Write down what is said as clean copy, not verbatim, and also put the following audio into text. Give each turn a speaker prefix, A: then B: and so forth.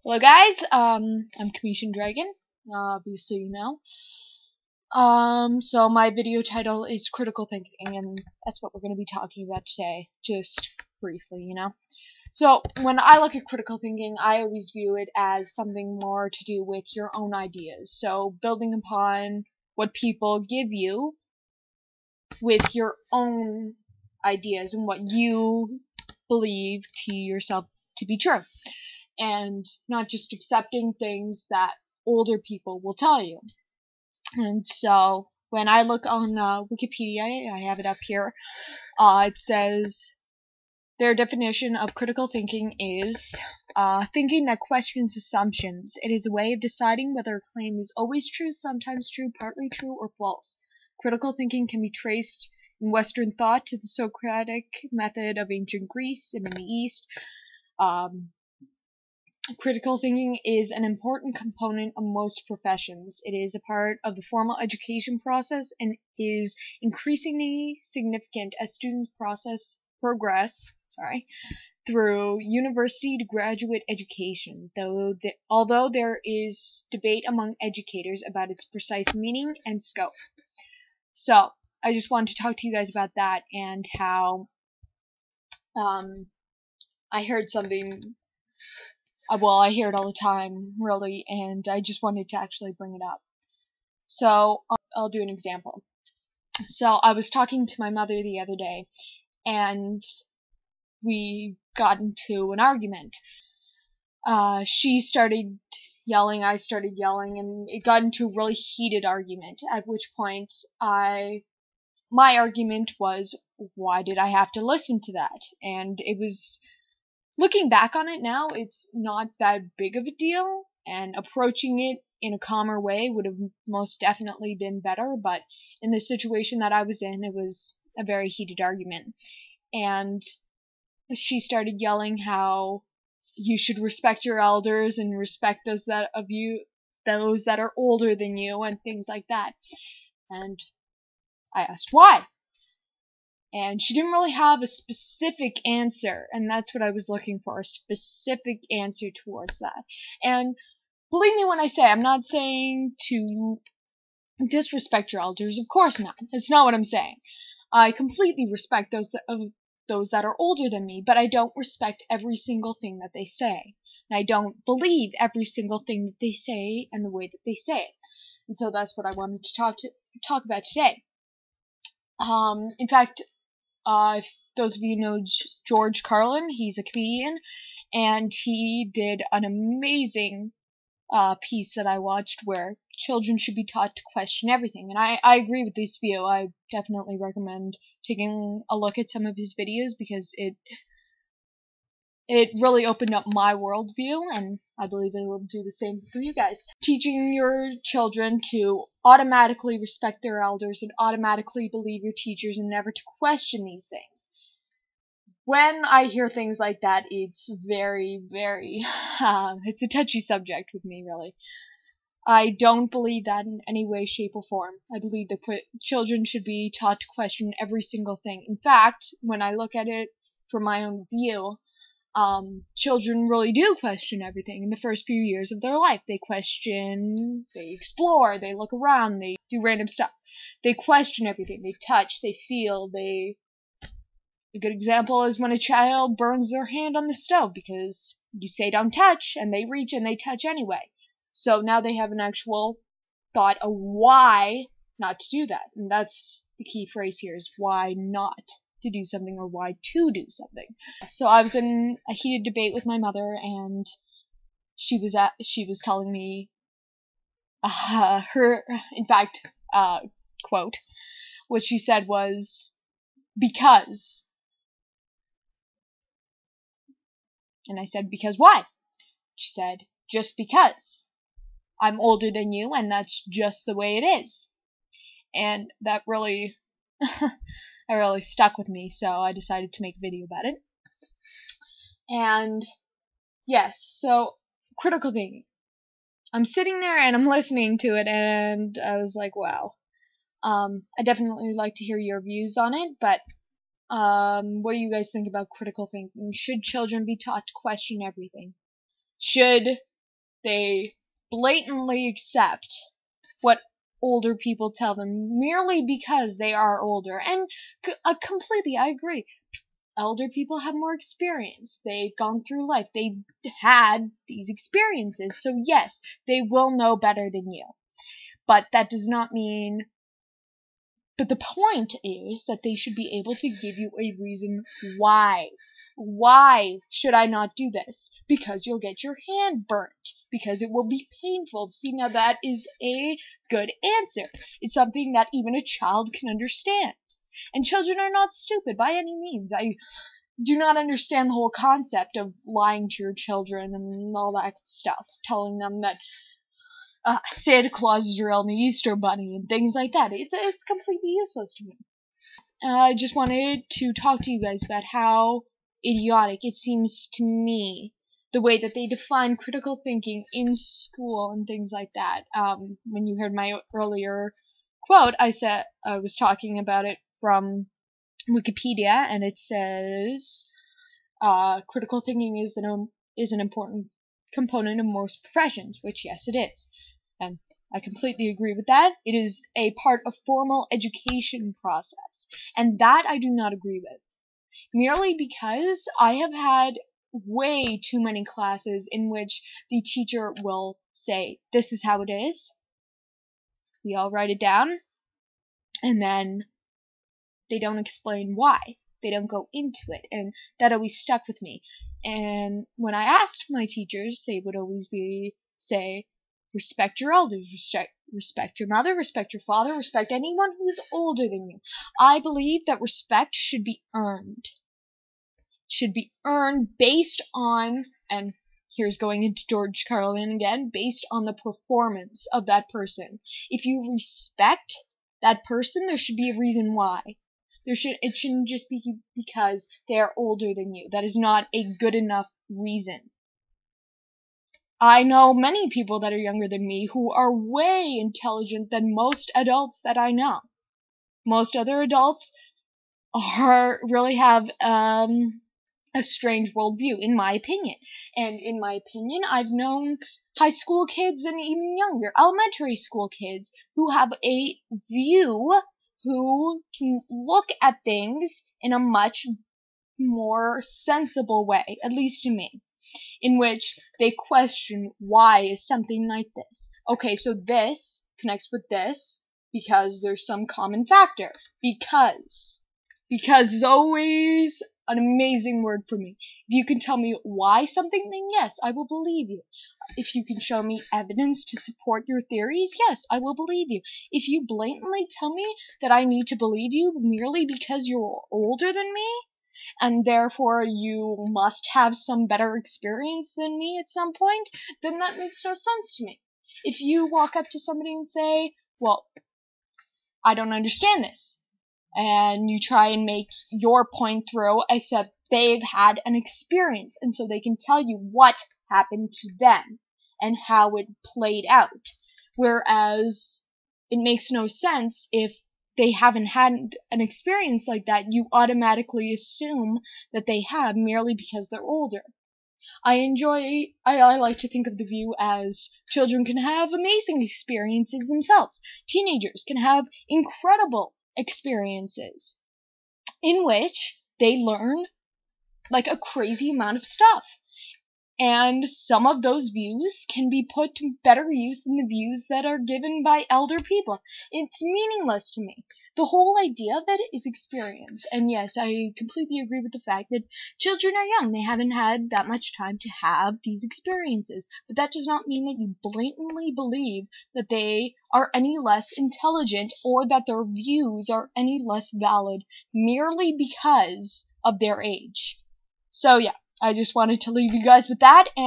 A: Hello guys, I'm Commission Dragon, obviously you know. So my video title is Critical Thinking, and that's what we're going to be talking about today, just briefly, you know. So, when I look at critical thinking, I always view it as something more to do with your own ideas. So, building upon what people give you with your own ideas and what you believe to yourself to be true. And not just accepting things that older people will tell you. And so, when I look on Wikipedia, I have it up here, it says their definition of critical thinking is thinking that questions assumptions. It is a way of deciding whether a claim is always true, sometimes true, partly true, or false. Critical thinking can be traced in Western thought to the Socratic method of ancient Greece and in the East. Critical thinking is an important component of most professions. It is a part of the formal education process and is increasingly significant as students progress through university to graduate education, although there is debate among educators about its precise meaning and scope. So, I just wanted to talk to you guys about that and how I heard something. Well, I hear it all the time, really, and I just wanted to actually bring it up. So, I'll do an example. So, I was talking to my mother the other day, and we got into an argument. She started yelling, I started yelling, and it got into a really heated argument, at which point my argument was, why did I have to listen to that? And it was, looking back on it now, it's not that big of a deal, and approaching it in a calmer way would have most definitely been better, but in the situation that I was in, it was a very heated argument. And she started yelling how you should respect your elders and respect those that are older than you and things like that. And I asked why. And she didn't really have a specific answer, and that's what I was looking for, a specific answer towards that. And believe me when I say, I'm not saying to disrespect your elders, of course not. That's not what I'm saying. I completely respect those that are older than me, but I don't respect every single thing that they say. And I don't believe every single thing that they say and the way that they say it. And so that's what I wanted to talk about today. In fact, if those of you know George Carlin, he's a comedian, and he did an amazing piece that I watched where children should be taught to question everything. And I agree with this view. I definitely recommend taking a look at some of his videos because it really opened up my worldview, and I believe it will do the same for you guys. Teaching your children to automatically respect their elders and automatically believe your teachers and never to question these things. When I hear things like that, it's very, very, it's a touchy subject with me, really. I don't believe that in any way, shape, or form. I believe that children should be taught to question every single thing. In fact, when I look at it from my own view, children really do question everything in the first few years of their life. They question, they explore, they look around, they do random stuff. They question everything. They touch, they feel, A good example is when a child burns their hand on the stove because you say don't touch, and they reach and they touch anyway. So now they have an actual thought of why not to do that. And that's the key phrase here, is why not to do something or why to do something. So I was in a heated debate with my mother, and she was telling me quote, what she said was, because. And I said, because why? She said, just because. I'm older than you, and that's just the way it is. And that really, that really stuck with me, so I decided to make a video about it. And, yes, so, critical thinking. I'm sitting there and I'm listening to it, and I was like, wow. I definitely like to hear your views on it, but what do you guys think about critical thinking? Should children be taught to question everything? Should they blatantly accept what older people tell them merely because they are older? And completely, I agree. Elder people have more experience. They've gone through life. They've had these experiences. So yes, they will know better than you. But that does not mean... But the point is that they should be able to give you a reason why. Why should I not do this? Because you'll get your hand burnt. Because it will be painful. See, now that is a good answer. It's something that even a child can understand. And children are not stupid by any means. I do not understand the whole concept of lying to your children and all that stuff. Telling them that Santa Claus is real and the Easter Bunny and things like that. It's completely useless to me. I just wanted to talk to you guys about how idiotic it seems to me, the way that they define critical thinking in school and things like that. When you heard my earlier quote, I was talking about it from Wikipedia, and it says critical thinking is an important component of most professions, which yes, it is. And I completely agree with that. It is a part of formal education process, and that I do not agree with. Merely because I have had way too many classes in which the teacher will say, this is how it is. We all write it down, and then they don't explain why. They don't go into it, and that always stuck with me. And when I asked my teachers, they would always say, respect your elders, respect your mother, respect your father, respect anyone who is older than you. I believe that respect should be earned. Should be earned based on, and here's going into George Carlin again, based on the performance of that person. If you respect that person, there should be a reason why. It shouldn't just be because they are older than you. That is not a good enough reason. I know many people that are younger than me who are way intelligent than most adults that I know. Most other adults really have a strange worldview, in my opinion. And in my opinion, I've known high school kids and even younger, elementary school kids, who have a view, who can look at things in a much more sensible way, at least to me, in which they question why is something like this. Okay, so this connects with this because there's some common factor. Because is always an amazing word for me. If you can tell me why something, then yes, I will believe you. If you can show me evidence to support your theories, yes, I will believe you. If you blatantly tell me that I need to believe you merely because you're older than me, and therefore you must have some better experience than me at some point, then that makes no sense to me. If you walk up to somebody and say, well, I don't understand this, and you try and make your point through, except they've had an experience, and so they can tell you what happened to them and how it played out. Whereas it makes no sense if they haven't had an experience like that. You automatically assume that they have merely because they're older. I like to think of the view as children can have amazing experiences themselves. Teenagers can have incredible experiences in which they learn like a crazy amount of stuff. And some of those views can be put to better use than the views that are given by elder people. It's meaningless to me. The whole idea of it is experience. And yes, I completely agree with the fact that children are young. They haven't had that much time to have these experiences. But that does not mean that you blatantly believe that they are any less intelligent or that their views are any less valid merely because of their age. So yeah. I just wanted to leave you guys with that, and